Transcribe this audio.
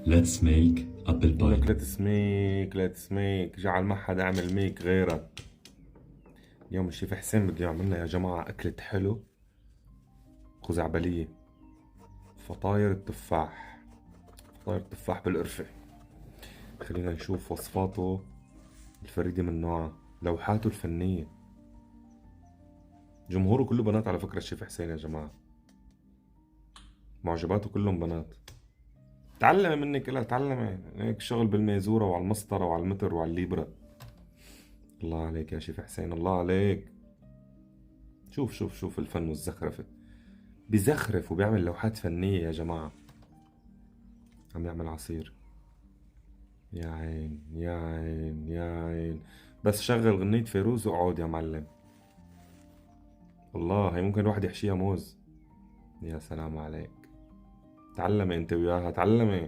Let's make apple بقول لك pie. ليتس ميك جعل ما حدا يعمل ميك غيرك. اليوم الشيف حسين بده يعمل لنا يا جماعة أكلة حلو خزعبلية. فطاير التفاح. فطاير التفاح بالقرفة. خلينا نشوف وصفاته الفريدة من نوعها، لوحاته الفنية. جمهوره كله بنات على فكرة الشيف حسين يا جماعة، معجباته كلهم بنات. تعلمي مني كلها، تعلمي هيك شغل بالميزورة وعلى المسطرة وعلى المتر وعلى الليبرة. الله عليك يا شيف حسين، الله عليك. شوف الفن والزخرفة. بيزخرف وبيعمل لوحات فنية يا جماعة. عم يعمل عصير. يا عين يا عين يا عين. بس شغل غنية فيروز واقعد يا معلم. الله، هي ممكن الواحد يحشيها موز. يا سلام عليك. تعلمي انت وياها، تعلمي.